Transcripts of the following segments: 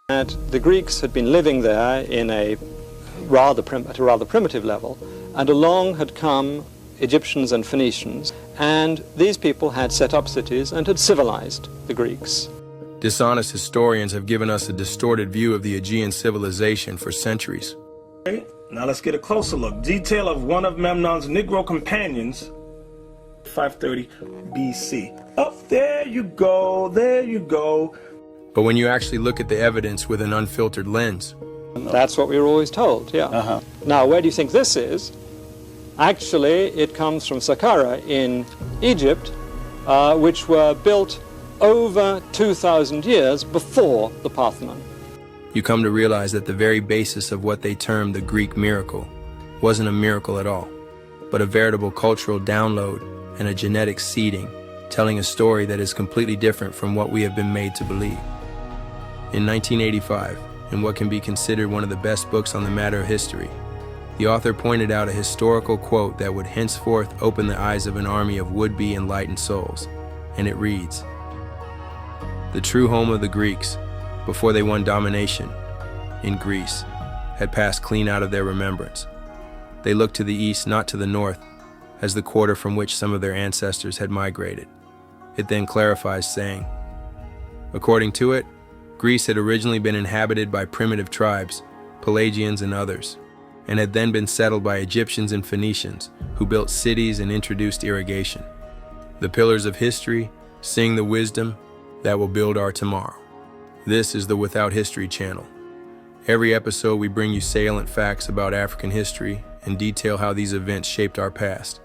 that the Greeks had been living there in at a rather primitive level, and along had come Egyptians and Phoenicians, and these people had set up cities and had civilized the Greeks. Dishonest historians have given us a distorted view of the Aegean civilization for centuries. Okay, now let's get a closer look. Detail of one of Memnon's Negro companions, 530 BC. Oh, there you go, there you go. But when you actually look at the evidence with an unfiltered lens, that's what we were always told, yeah. Now, where do you think this is? Actually, it comes from Saqqara in Egypt, which were built over 2,000 years before the Parthenon. you come to realize that the very basis of what they termed the Greek miracle wasn't a miracle at all, but a veritable cultural download and a genetic seeding, telling a story that is completely different from what we have been made to believe. In 1985, in what can be considered one of the best books on the matter of history, the author pointed out a historical quote that would henceforth open the eyes of an army of would-be enlightened souls, and it reads, "The true home of the Greeks, before they won domination in Greece, had passed clean out of their remembrance. They looked to the east, not to the north, as the quarter from which some of their ancestors had migrated." It then clarifies, saying, according to it, Greece had originally been inhabited by primitive tribes, Pelagians and others, and had then been settled by Egyptians and Phoenicians, who built cities and introduced irrigation. The pillars of history sing the wisdom that will build our tomorrow. This is the Without History channel. Every episode we bring you salient facts about African history and detail how these events shaped our past.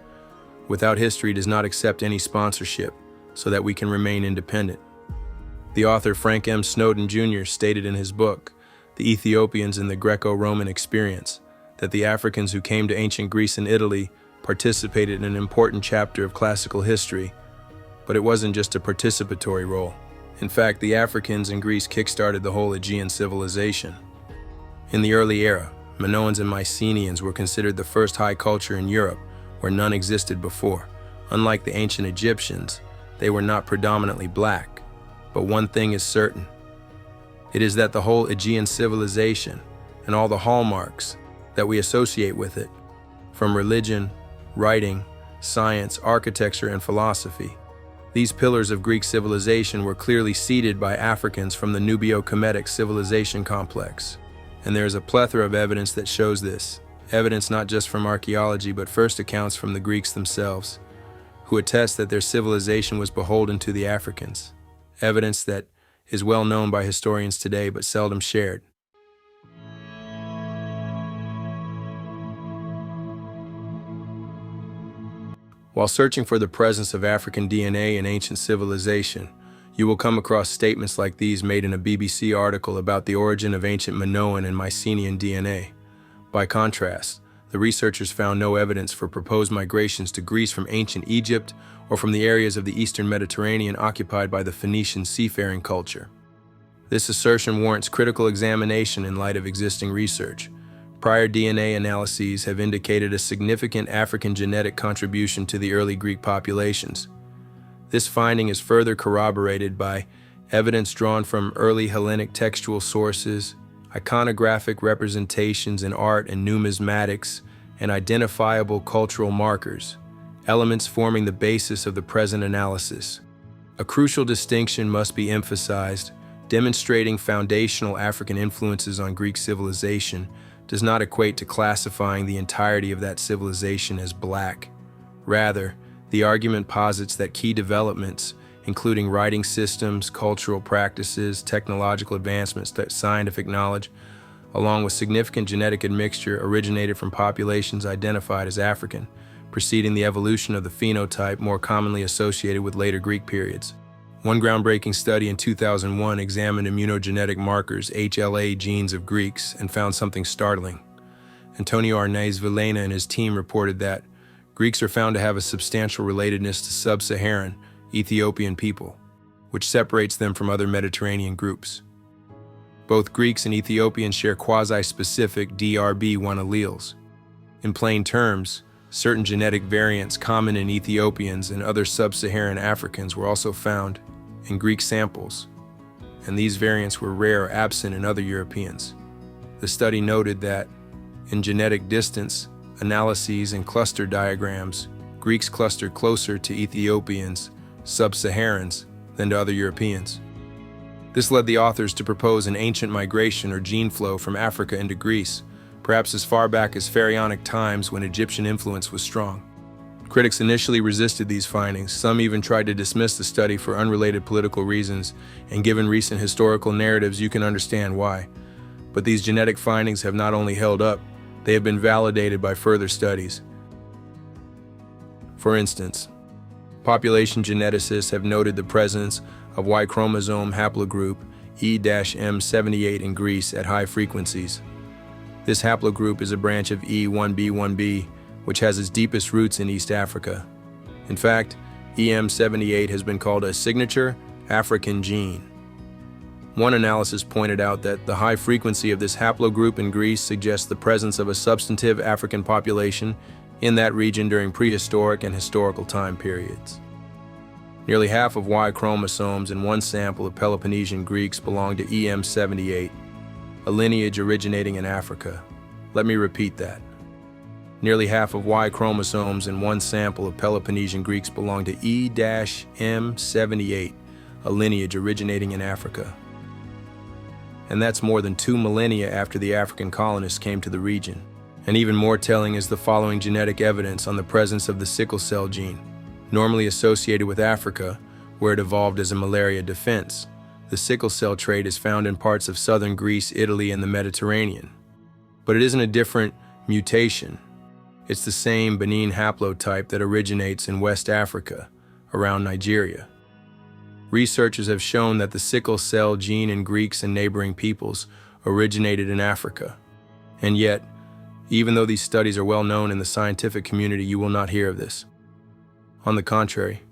Without History does not accept any sponsorship so that we can remain independent. The author Frank M Snowden Jr. stated in his book, The Ethiopians in the Greco-Roman Experience, that the Africans who came to ancient Greece and Italy participated in an important chapter of classical history, but it wasn't just a participatory role. In fact, the Africans in Greece kick-started the whole Aegean civilization. In the early era, Minoans and Mycenaeans were considered the first high culture in Europe, where none existed before. Unlike the ancient Egyptians, they were not predominantly black. But one thing is certain. It is that the whole Aegean civilization and all the hallmarks that we associate with it, from religion, writing, science, architecture, and philosophy, these pillars of Greek civilization were clearly seeded by Africans from the Nubio-Kemetic civilization complex. And there is a plethora of evidence that shows this. Evidence not just from archaeology, but first accounts from the Greeks themselves, who attest that their civilization was beholden to the Africans. Evidence that is well known by historians today, but seldom shared. While searching for the presence of African DNA in ancient civilization, you will come across statements like these made in a BBC article about the origin of ancient Minoan and Mycenaean DNA. By contrast, the researchers found no evidence for proposed migrations to Greece from ancient Egypt or from the areas of the eastern Mediterranean occupied by the Phoenician seafaring culture. This assertion warrants critical examination in light of existing research. Prior DNA analyses have indicated a significant African genetic contribution to the early Greek populations. This finding is further corroborated by evidence drawn from early Hellenic textual sources, iconographic representations in art and numismatics, and identifiable cultural markers, elements forming the basis of the present analysis. A crucial distinction must be emphasized. Demonstrating foundational African influences on Greek civilization does not equate to classifying the entirety of that civilization as black. Rather, the argument posits that key developments, including writing systems, cultural practices, technological advancements, scientific knowledge, along with significant genetic admixture, originated from populations identified as African, preceding the evolution of the phenotype more commonly associated with later Greek periods. One groundbreaking study in 2001 examined immunogenetic markers, HLA genes of Greeks, and found something startling. Antonio Arnaiz Villena and his team reported that Greeks are found to have a substantial relatedness to sub-Saharan Ethiopian people, which separates them from other Mediterranean groups. Both Greeks and Ethiopians share quasi-specific DRB1 alleles. In plain terms, certain genetic variants common in Ethiopians and other sub-Saharan Africans were also found in Greek samples. and these variants were rare or absent in other Europeans. The study noted that, in genetic distance, analyses, and cluster diagrams, Greeks clustered closer to Ethiopians, sub-Saharans, than to other Europeans. This led the authors to propose an ancient migration or gene flow from Africa into Greece, perhaps as far back as pharaonic times when Egyptian influence was strong. Critics initially resisted these findings. Some even tried to dismiss the study for unrelated political reasons, and given recent historical narratives, you can understand why. But these genetic findings have not only held up, they have been validated by further studies. For instance, population geneticists have noted the presence of Y chromosome haplogroup E-M78 in Greece at high frequencies. This haplogroup is a branch of E1b1b, which has its deepest roots in East Africa. In fact, EM78 has been called a signature African gene. One analysis pointed out that the high frequency of this haplogroup in Greece suggests the presence of a substantive African population in that region during prehistoric and historical time periods. Nearly half of Y chromosomes in one sample of Peloponnesian Greeks belong to EM78, a lineage originating in Africa. Let me repeat that. Nearly half of Y chromosomes in one sample of Peloponnesian Greeks belong to E-M78, a lineage originating in Africa. And that's more than 2 millennia after the African colonists came to the region. And even more telling is the following genetic evidence on the presence of the sickle cell gene, normally associated with Africa, where it evolved as a malaria defense. The sickle cell trait is found in parts of southern Greece, Italy, and the Mediterranean. But it isn't a different mutation. It's the same benign haplotype that originates in West Africa, around Nigeria. Researchers have shown that the sickle cell gene in Greeks and neighboring peoples originated in Africa. And yet, even though these studies are well known in the scientific community, you will not hear of this. On the contrary,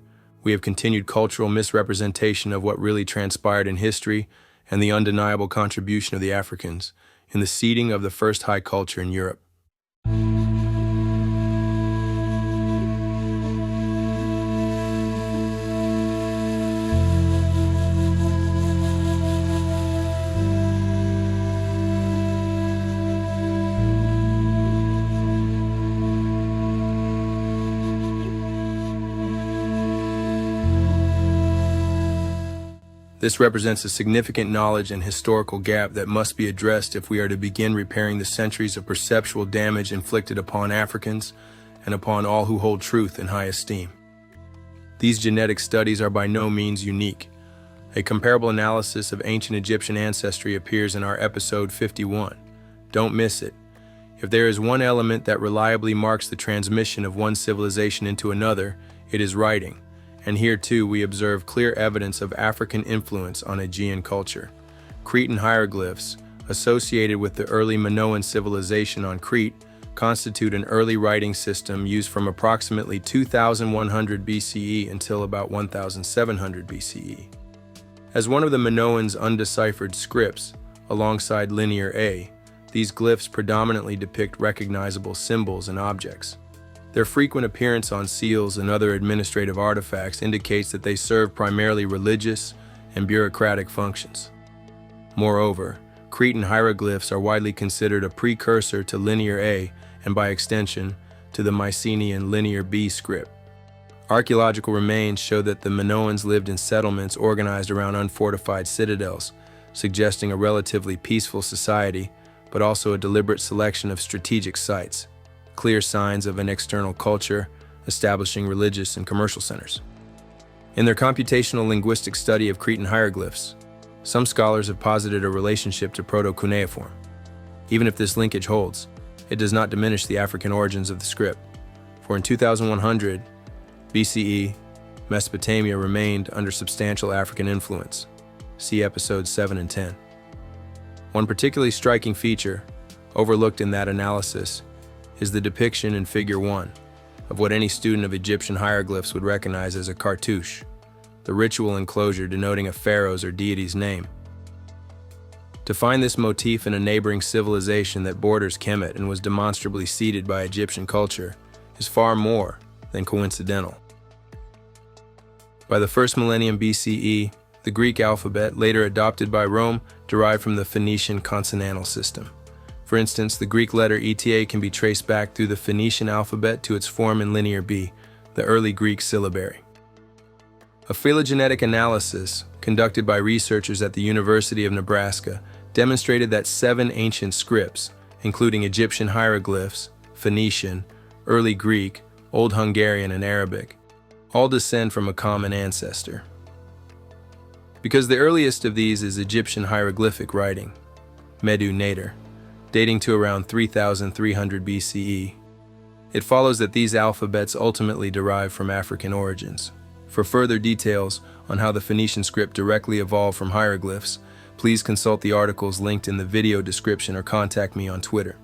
we have continued cultural misrepresentation of what really transpired in history and the undeniable contribution of the Africans in the seeding of the first high culture in Europe. This represents a significant knowledge and historical gap that must be addressed if we are to begin repairing the centuries of perceptual damage inflicted upon Africans and upon all who hold truth in high esteem. These genetic studies are by no means unique. A comparable analysis of ancient Egyptian ancestry appears in our episode 51. Don't miss it. If there is one element that reliably marks the transmission of one civilization into another, it is writing. And here too we observe clear evidence of African influence on Aegean culture. Cretan hieroglyphs, associated with the early Minoan civilization on Crete, constitute an early writing system used from approximately 2100 BCE until about 1700 BCE. As one of the Minoans' undeciphered scripts, alongside Linear A, these glyphs predominantly depict recognizable symbols and objects. Their frequent appearance on seals and other administrative artifacts indicates that they serve primarily religious and bureaucratic functions. Moreover, Cretan hieroglyphs are widely considered a precursor to Linear A and, by extension, to the Mycenaean Linear B script. Archaeological remains show that the Minoans lived in settlements organized around unfortified citadels, suggesting a relatively peaceful society, but also a deliberate selection of strategic sites. Clear signs of an external culture, establishing religious and commercial centers. In their computational linguistic study of Cretan hieroglyphs, some scholars have posited a relationship to Proto-Cuneiform. Even if this linkage holds, it does not diminish the African origins of the script, for in 2100 BCE, Mesopotamia remained under substantial African influence. See episodes 7 and 10. One particularly striking feature, overlooked in that analysis, is the depiction in Figure 1 of what any student of Egyptian hieroglyphs would recognize as a cartouche, the ritual enclosure denoting a pharaoh's or deity's name. To find this motif in a neighboring civilization that borders Kemet and was demonstrably seeded by Egyptian culture is far more than coincidental. By the first millennium BCE, The Greek alphabet, later adopted by Rome, derived from the Phoenician consonantal system. For instance, the Greek letter eta can be traced back through the Phoenician alphabet to its form in Linear B, the early Greek syllabary. A phylogenetic analysis conducted by researchers at the University of Nebraska demonstrated that 7 ancient scripts, including Egyptian hieroglyphs, Phoenician, early Greek, Old Hungarian, and Arabic, all descend from a common ancestor. Because the earliest of these is Egyptian hieroglyphic writing, Medu Nader, dating to around 3300 BCE, it follows that these alphabets ultimately derive from African origins. For further details on how the Phoenician script directly evolved from hieroglyphs, please consult the articles linked in the video description or contact me on Twitter.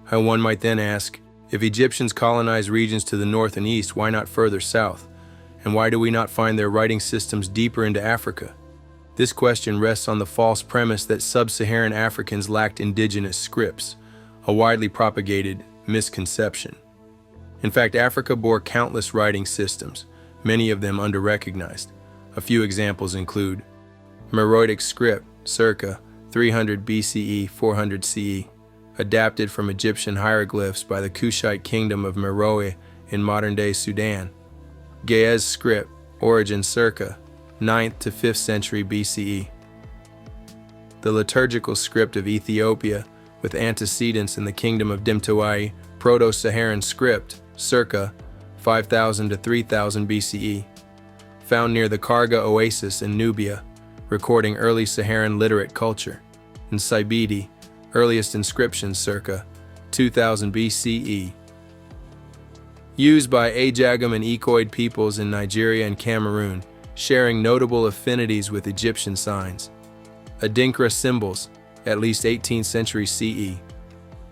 How one might then ask, if Egyptians colonized regions to the north and east, why not further south? And why do we not find their writing systems deeper into Africa? This question rests on the false premise that sub-Saharan Africans lacked indigenous scripts, a widely propagated misconception. In fact, Africa bore countless writing systems, many of them under-recognized. A few examples include Meroitic script, circa 300 BCE, 400 CE, adapted from Egyptian hieroglyphs by the Kushite kingdom of Meroe in modern-day Sudan. Ge'ez script, origin circa 9th to 5th century BCE. The liturgical script of Ethiopia, with antecedents in the kingdom of Dimtawai, Proto-Saharan script, circa 5000 to 3000 BCE, found near the Karga Oasis in Nubia, recording early Saharan literate culture. In Cybele, earliest inscriptions circa 2000 BCE. Used by Ajagam and Ekoid peoples in Nigeria and Cameroon, sharing notable affinities with Egyptian signs. Adinkra symbols, at least 18th century CE.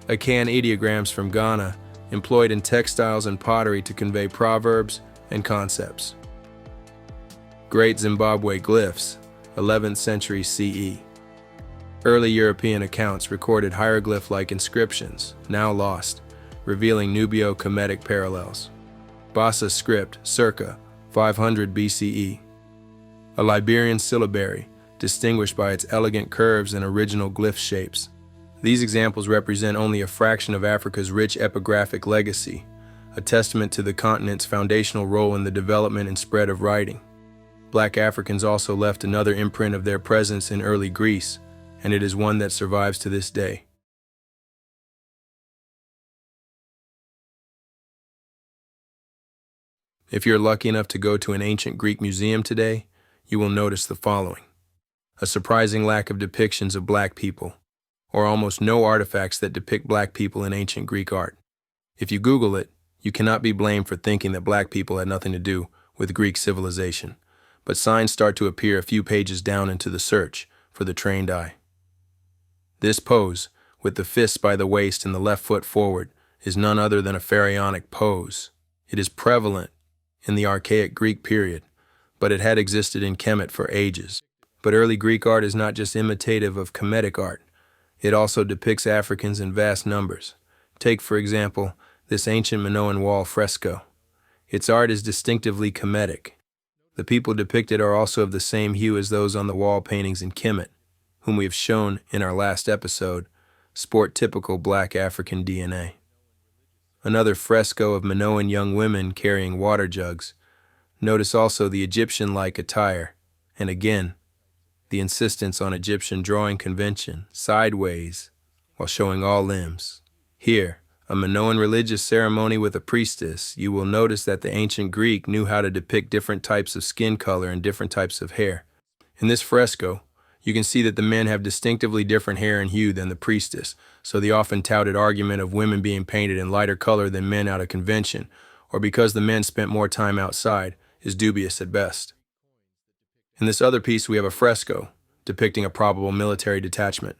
Akan ideograms from Ghana, employed in textiles and pottery to convey proverbs and concepts. Great Zimbabwe glyphs, 11th century CE. Early European accounts recorded hieroglyph-like inscriptions, now lost, revealing Nubio-Kemetic parallels. Bassa script, circa 500 BCE. A Liberian syllabary, distinguished by its elegant curves and original glyph shapes. These examples represent only a fraction of Africa's rich epigraphic legacy, a testament to the continent's foundational role in the development and spread of writing. Black Africans also left another imprint of their presence in early Greece, and it is one that survives to this day. If you're lucky enough to go to an ancient Greek museum today, you will notice the following: a surprising lack of depictions of black people, or almost no artifacts that depict black people in ancient Greek art. If you Google it, you cannot be blamed for thinking that black people had nothing to do with Greek civilization, but signs start to appear a few pages down into the search for the trained eye. This pose, with the fists by the waist and the left foot forward, is none other than a pharaonic pose. It is prevalent in the archaic Greek period, but it had existed in Kemet for ages. But early Greek art is not just imitative of Kemetic art. It also depicts Africans in vast numbers. Take, for example, this ancient Minoan wall fresco. Its art is distinctively Kemetic. The people depicted are also of the same hue as those on the wall paintings in Kemet, whom we have shown in our last episode, sport typical black African DNA. Another fresco of Minoan young women carrying water jugs. Notice also the Egyptian-like attire, and again, the insistence on Egyptian drawing convention, sideways, while showing all limbs. Here, a Minoan religious ceremony with a priestess, you will notice that the ancient Greek knew how to depict different types of skin color and different types of hair. In this fresco, you can see that the men have distinctively different hair and hue than the priestess, so the often touted argument of women being painted in lighter color than men out of convention, or because the men spent more time outside, is dubious at best. In this other piece, we have a fresco depicting a probable military detachment.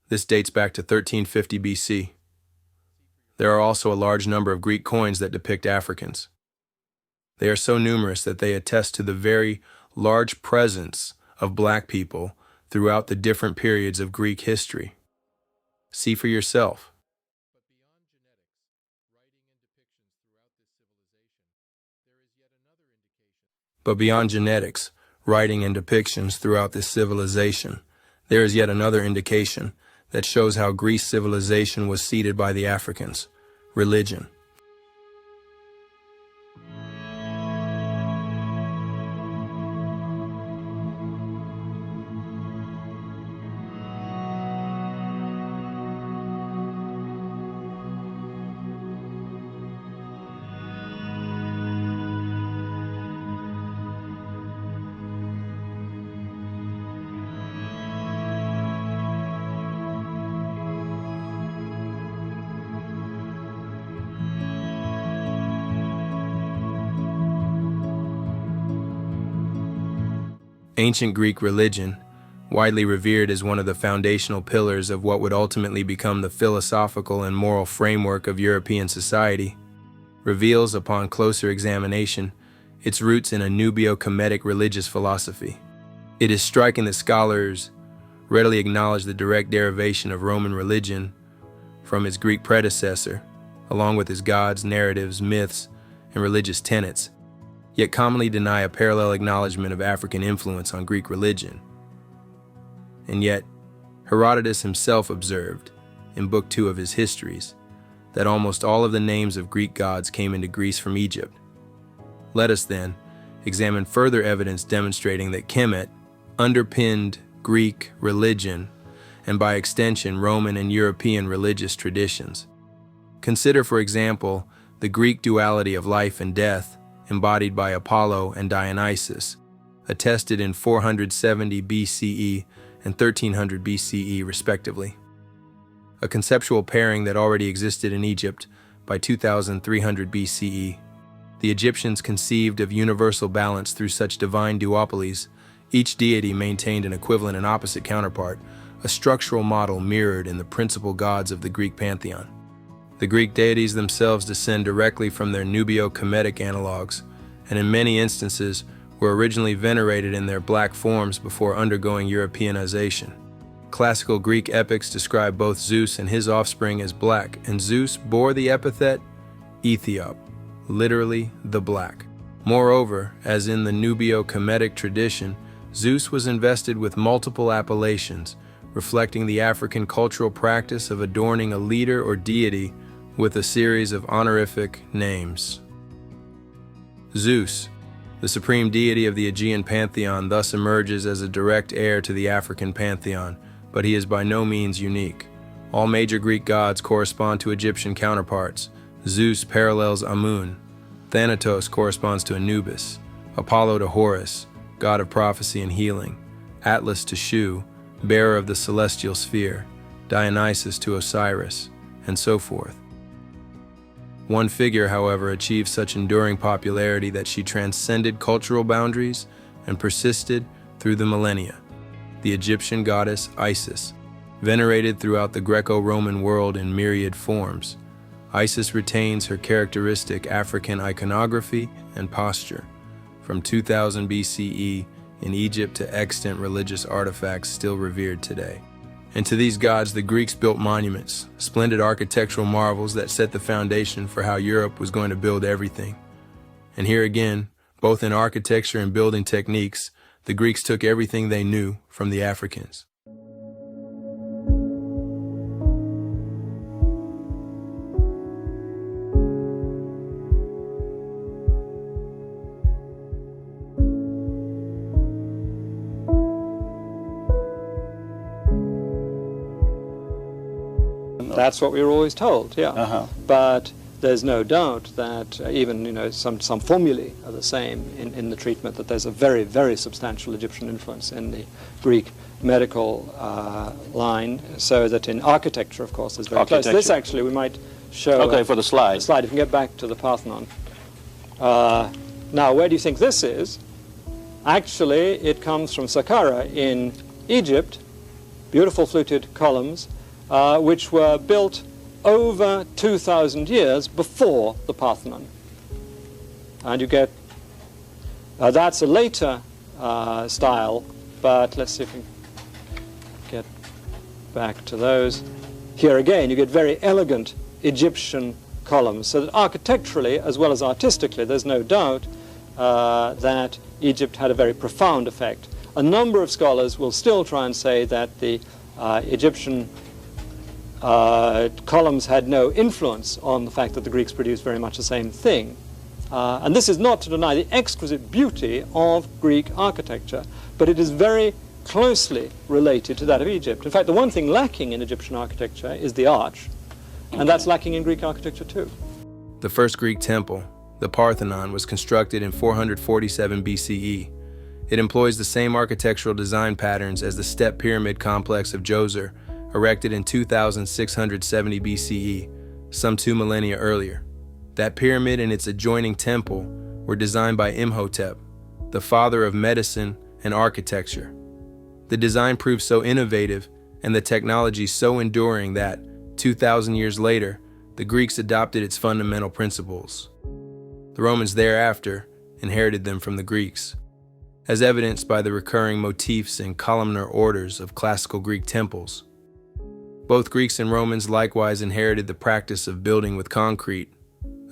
This dates back to 1350 BC. There are also a large number of Greek coins that depict Africans. They are so numerous that they attest to the very large presence of black people throughout the different periods of Greek history. See for yourself. But beyond genetics, writing, and depictions throughout this civilization, there is yet another indication that shows how Greece civilization was seeded by the Africans: religion. Ancient Greek religion, widely revered as one of the foundational pillars of what would ultimately become the philosophical and moral framework of European society, reveals, upon closer examination, its roots in a Nubio-Kemetic religious philosophy. It is striking that scholars readily acknowledge the direct derivation of Roman religion from its Greek predecessor, along with its gods, narratives, myths, and religious tenets, yet commonly deny a parallel acknowledgement of African influence on Greek religion. And yet, Herodotus himself observed, in Book 2 of his Histories, that almost all of the names of Greek gods came into Greece from Egypt. Let us then examine further evidence demonstrating that Kemet underpinned Greek religion, and by extension Roman and European religious traditions. Consider, for example, the Greek duality of life and death embodied by Apollo and Dionysus, attested in 470 BCE and 1300 BCE respectively. A conceptual pairing that already existed in Egypt by 2300 BCE. The Egyptians conceived of universal balance through such divine duopolies. Each deity maintained an equivalent and opposite counterpart, a structural model mirrored in the principal gods of the Greek pantheon. The Greek deities themselves descend directly from their Nubio-Kemetic analogues, and in many instances were originally venerated in their black forms before undergoing Europeanization. Classical Greek epics describe both Zeus and his offspring as black, and Zeus bore the epithet Ethiop, literally the black. Moreover, as in the Nubio-Kemetic tradition, Zeus was invested with multiple appellations, reflecting the African cultural practice of adorning a leader or deity with a series of honorific names. Zeus, the supreme deity of the Aegean pantheon, thus emerges as a direct heir to the African pantheon, but he is by no means unique. All major Greek gods correspond to Egyptian counterparts. Zeus parallels Amun, Thanatos corresponds to Anubis, Apollo to Horus, god of prophecy and healing, Atlas to Shu, bearer of the celestial sphere, Dionysus to Osiris, and so forth. One figure, however, achieved such enduring popularity that she transcended cultural boundaries and persisted through the millennia: the Egyptian goddess Isis, venerated throughout the Greco-Roman world in myriad forms. Isis retains her characteristic African iconography and posture, from 2000 BCE in Egypt to extant religious artifacts still revered today. And to these gods, the Greeks built monuments, splendid architectural marvels that set the foundation for how Europe was going to build everything. And here again, both in architecture and building techniques, the Greeks took everything they knew from the Africans. That's what we were always told, yeah. But there's no doubt that even some formulae are the same in the treatment, that there's a very, very substantial Egyptian influence in the Greek medical line, so that in architecture, of course, is very close. This actually we might show. Okay, for the slide. If you can get back to the Parthenon. Now, where do you think this is? Actually, it comes from Saqqara in Egypt, beautiful fluted columns, which were built over 2,000 years before the Parthenon. And you get, that's a later style, but let's see if we can get back to those. Here again, you get very elegant Egyptian columns, so that architecturally as well as artistically, there's no doubt that Egypt had a very profound effect. A number of scholars will still try and say that the Egyptian columns had no influence on the fact that the Greeks produced very much the same thing. And this is not to deny the exquisite beauty of Greek architecture, but it is very closely related to that of Egypt. In fact, the one thing lacking in Egyptian architecture is the arch, and that's lacking in Greek architecture too. The first Greek temple, the Parthenon, was constructed in 447 BCE. It employs the same architectural design patterns as the step pyramid complex of Djoser, erected in 2670 BCE, some 2 millennia earlier. That pyramid and its adjoining temple were designed by Imhotep, the father of medicine and architecture. The design proved so innovative and the technology so enduring that, 2,000 years later, the Greeks adopted its fundamental principles. The Romans thereafter inherited them from the Greeks, as evidenced by the recurring motifs and columnar orders of classical Greek temples. Both Greeks and Romans likewise inherited the practice of building with concrete,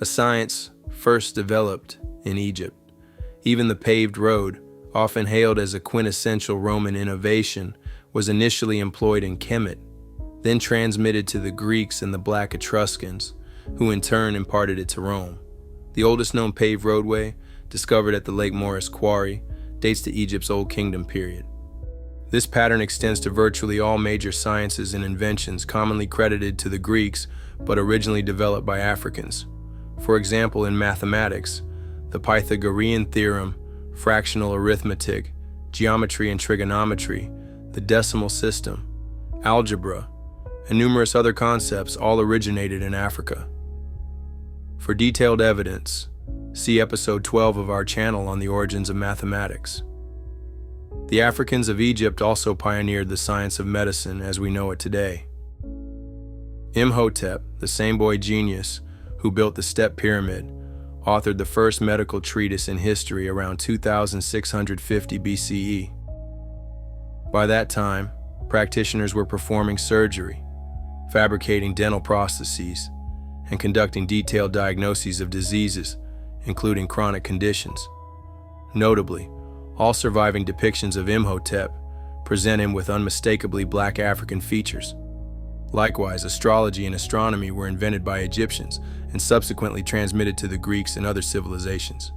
a science first developed in Egypt. Even the paved road, often hailed as a quintessential Roman innovation, was initially employed in Kemetic, then transmitted to the Greeks and the Black Etruscans, who in turn imparted it to Rome. The oldest known paved roadway, discovered at the Lake Moeris quarry, dates to Egypt's Old Kingdom period. This pattern extends to virtually all major sciences and inventions commonly credited to the Greeks but originally developed by Africans. For example, in mathematics, the Pythagorean theorem, fractional arithmetic, geometry and trigonometry, the decimal system, algebra, and numerous other concepts all originated in Africa. For detailed evidence, see episode 12 of our channel on the origins of mathematics. The Africans of Egypt also pioneered the science of medicine as we know it today. Imhotep, the same boy genius who built the step pyramid, authored the first medical treatise in history around 2650 BCE. By that time, practitioners were performing surgery, fabricating dental prostheses, and conducting detailed diagnoses of diseases, including chronic conditions. Notably, all surviving depictions of Imhotep present him with unmistakably black African features. Likewise, astrology and astronomy were invented by Egyptians and subsequently transmitted to the Greeks and other civilizations.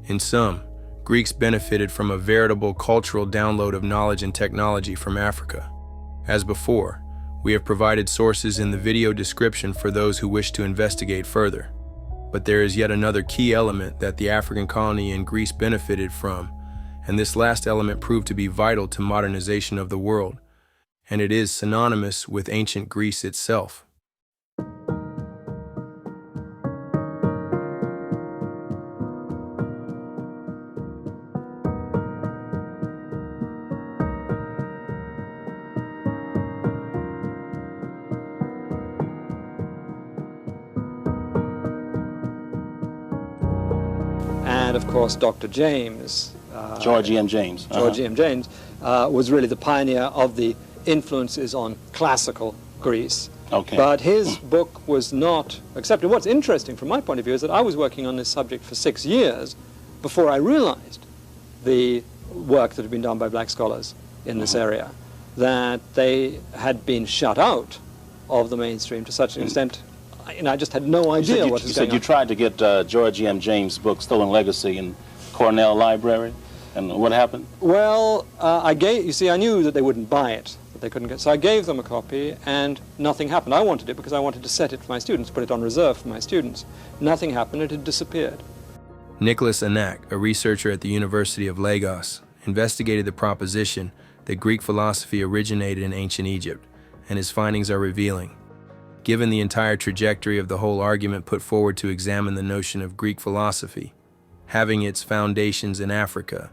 In sum, Greeks benefited from a veritable cultural download of knowledge and technology from Africa. As before, we have provided sources in the video description for those who wish to investigate further. But there is yet another key element that the African colony in Greece benefited from, and this last element proved to be vital to modernization of the world, and it is synonymous with ancient Greece itself. And of course, Dr. James, George M. James. George M. James, was really the pioneer of the influences on classical Greece. Okay. But his book was not accepted. What's interesting from my point of view is that I was working on this subject for 6 years before I realized the work that had been done by black scholars in this area, that they had been shut out of the mainstream to such an extent. I just had no idea what was going on. You said you tried to get George M. James' book, Stolen Legacy, in Cornell Library, and what happened? Well, I knew that they wouldn't buy it, that they couldn't get, so I gave them a copy, and nothing happened. I wanted it because I wanted to set it for my students, put it on reserve for my students. Nothing happened, it had disappeared. Nicholas Anak, a researcher at the University of Lagos, investigated the proposition that Greek philosophy originated in ancient Egypt, and his findings are revealing. Given the entire trajectory of the whole argument put forward to examine the notion of Greek philosophy, having its foundations in Africa,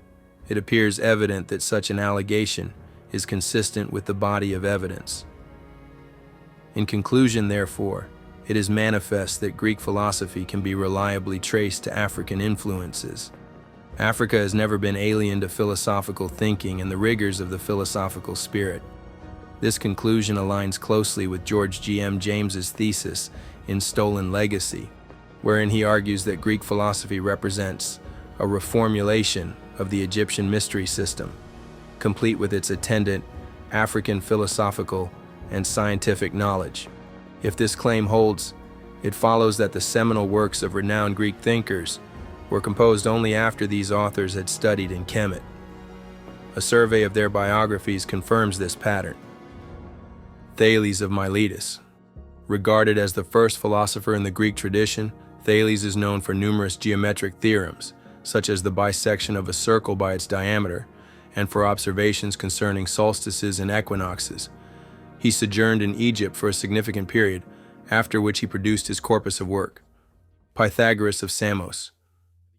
it appears evident that such an allegation is consistent with the body of evidence. In conclusion, therefore, it is manifest that Greek philosophy can be reliably traced to African influences. Africa has never been alien to philosophical thinking and the rigors of the philosophical spirit. This conclusion aligns closely with George G. M. James's thesis in Stolen Legacy, wherein he argues that Greek philosophy represents a reformulation of the Egyptian mystery system, complete with its attendant African philosophical and scientific knowledge. If this claim holds, it follows that the seminal works of renowned Greek thinkers were composed only after these authors had studied in Kemet. A survey of their biographies confirms this pattern. Thales of Miletus. Regarded as the first philosopher in the Greek tradition, Thales is known for numerous geometric theorems, such as the bisection of a circle by its diameter, and for observations concerning solstices and equinoxes. He sojourned in Egypt for a significant period, after which he produced his corpus of work. Pythagoras of Samos.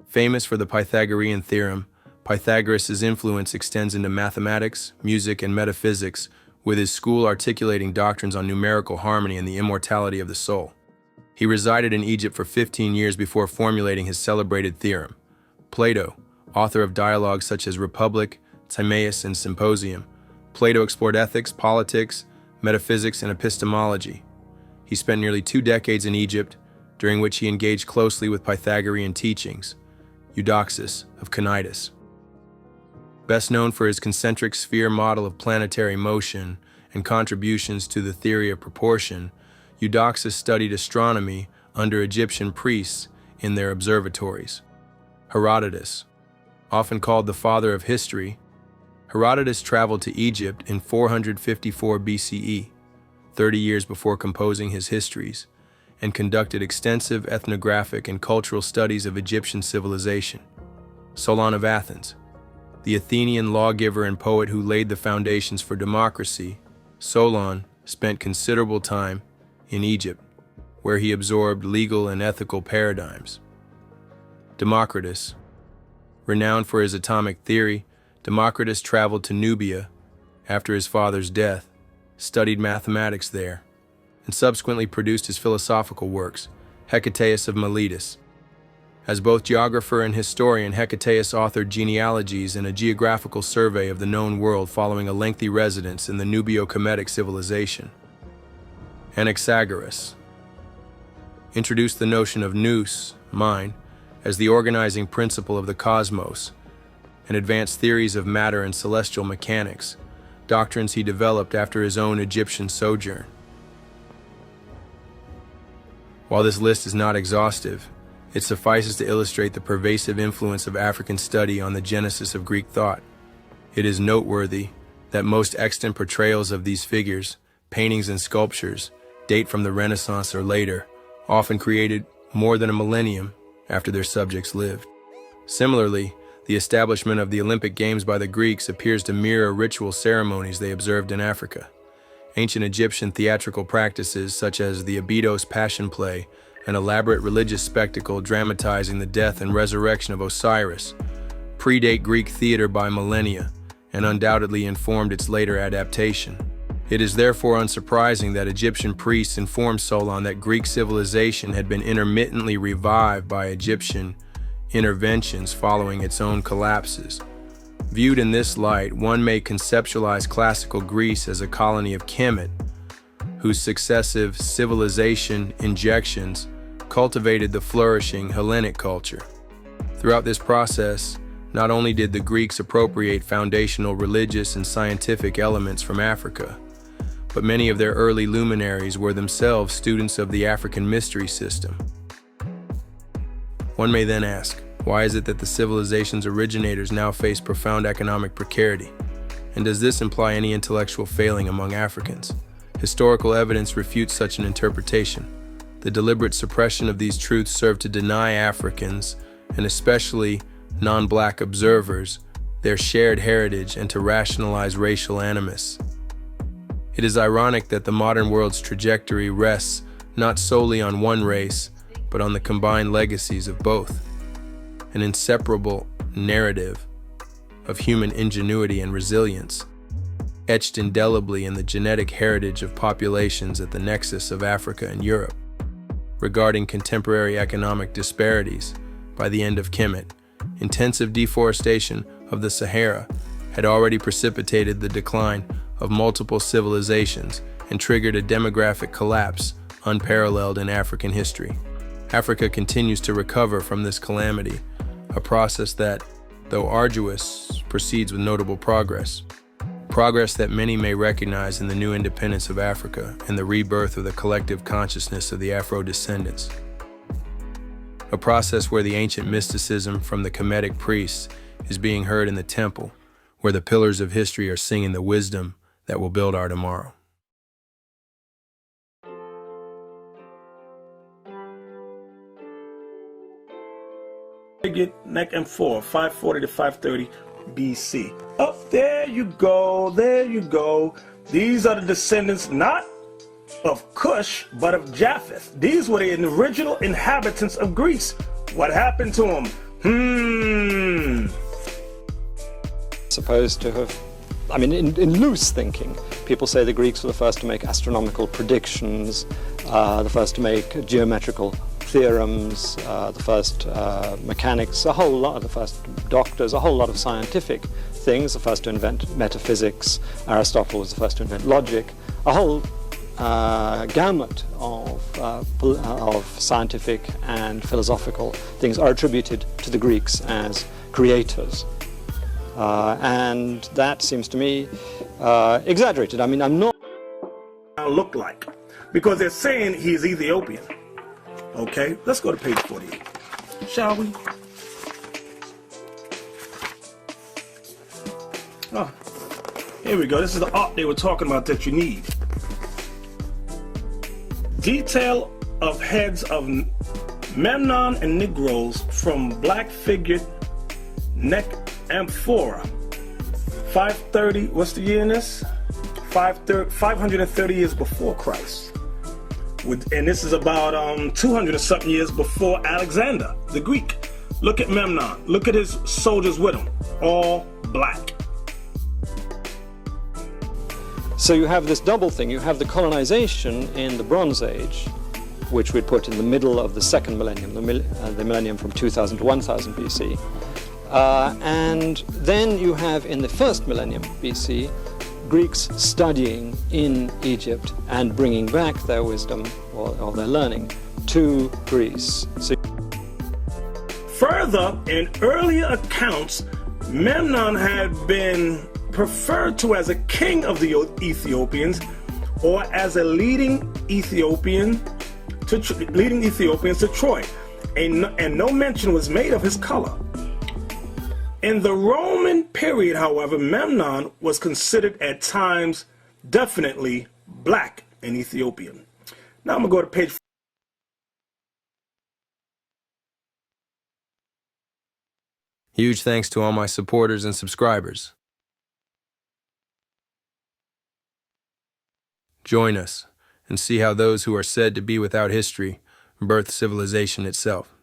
Famous for the Pythagorean theorem, Pythagoras' influence extends into mathematics, music, and metaphysics, with his school articulating doctrines on numerical harmony and the immortality of the soul. He resided in Egypt for 15 years before formulating his celebrated theorem. Plato, author of dialogues such as Republic, Timaeus, and Symposium. Plato explored ethics, politics, metaphysics, and epistemology. He spent nearly 2 decades in Egypt, during which he engaged closely with Pythagorean teachings. Eudoxus of Cnidus. Best known for his concentric sphere model of planetary motion and contributions to the theory of proportion, Eudoxus studied astronomy under Egyptian priests in their observatories. Herodotus, often called the father of history, Herodotus traveled to Egypt in 454 BCE, 30 years before composing his histories, and conducted extensive ethnographic and cultural studies of Egyptian civilization. Solon of Athens, the Athenian lawgiver and poet who laid the foundations for democracy, Solon spent considerable time in Egypt, where he absorbed legal and ethical paradigms. Democritus, renowned for his atomic theory, Democritus traveled to Nubia after his father's death, studied mathematics there, and subsequently produced his philosophical works, Hecateus of Miletus. As both geographer and historian, Hecateus authored genealogies and a geographical survey of the known world following a lengthy residence in the Nubio-Kemetic civilization. Anaxagoras introduced the notion of nous, mind, as the organizing principle of the cosmos, and advanced theories of matter and celestial mechanics, doctrines he developed after his own Egyptian sojourn. While this list is not exhaustive, it suffices to illustrate the pervasive influence of African study on the genesis of Greek thought. It is noteworthy that most extant portrayals of these figures, paintings and sculptures, date from the Renaissance or later, often created more than a millennium after their subjects lived. Similarly, the establishment of the Olympic Games by the Greeks appears to mirror ritual ceremonies they observed in Africa. Ancient Egyptian theatrical practices such as the Abydos Passion Play, an elaborate religious spectacle dramatizing the death and resurrection of Osiris, predate Greek theater by millennia and undoubtedly informed its later adaptation. It is therefore unsurprising that Egyptian priests informed Solon that Greek civilization had been intermittently revived by Egyptian interventions following its own collapses. Viewed in this light, one may conceptualize classical Greece as a colony of Kemet, whose successive civilization injections cultivated the flourishing Hellenic culture. Throughout this process, not only did the Greeks appropriate foundational religious and scientific elements from Africa, but many of their early luminaries were themselves students of the African mystery system. One may then ask, why is it that the civilization's originators now face profound economic precarity? And does this imply any intellectual failing among Africans? Historical evidence refutes such an interpretation. The deliberate suppression of these truths served to deny Africans, and especially non-black observers, their shared heritage and to rationalize racial animus. It is ironic that the modern world's trajectory rests not solely on one race, but on the combined legacies of both. An inseparable narrative of human ingenuity and resilience, etched indelibly in the genetic heritage of populations at the nexus of Africa and Europe. Regarding contemporary economic disparities, by the end of Kemet, intensive deforestation of the Sahara had already precipitated the decline of multiple civilizations and triggered a demographic collapse unparalleled in African history. Africa continues to recover from this calamity, a process that, though arduous, proceeds with notable progress. Progress that many may recognize in the new independence of Africa and the rebirth of the collective consciousness of the Afro-descendants. A process where the ancient mysticism from the Kemetic priests is being heard in the temple, where the pillars of history are singing the wisdom that will build our tomorrow. Neck and 4, 540 to 530 BC. Up there you go, there you go. These are the descendants not of Cush, but of Japheth. These were the original inhabitants of Greece. What happened to them? Supposed to have, I mean, in loose thinking, people say the Greeks were the first to make astronomical predictions, the first to make geometrical theorems, the first mechanics, a whole lot of the first doctors, a whole lot of scientific things, the first to invent metaphysics. Aristotle was the first to invent logic. A whole gamut of scientific and philosophical things are attributed to the Greeks as creators. And that seems to me exaggerated. I mean, I'm not... Look like, because they're saying he's Ethiopian. Okay, let's go to page 48, shall we? Oh, here we go. This is the art they were talking about that you need. Detail of heads of Memnon and Negroes from black figured neck amphora. 530, what's the year in this? 530 years before Christ. And this is about 200 or something years before Alexander, the Greek. Look at Memnon. Look at his soldiers with him, all black. So you have this double thing. You have the colonization in the Bronze Age, which we'd put in the middle of the second millennium, the millennium from 2000 to 1000 BC. And then you have in the first millennium BC, Greeks studying in Egypt and bringing back their wisdom or their learning to Greece. So further, in earlier accounts, Memnon had been referred to as a king of the Ethiopians or as a leading Ethiopians to Troy, and no mention was made of his color. In the Roman period, however, Memnon was considered at times definitely black and Ethiopian. Now I'm going to go to page. Huge thanks to all my supporters and subscribers. Join us and see how those who are said to be without history birth civilization itself.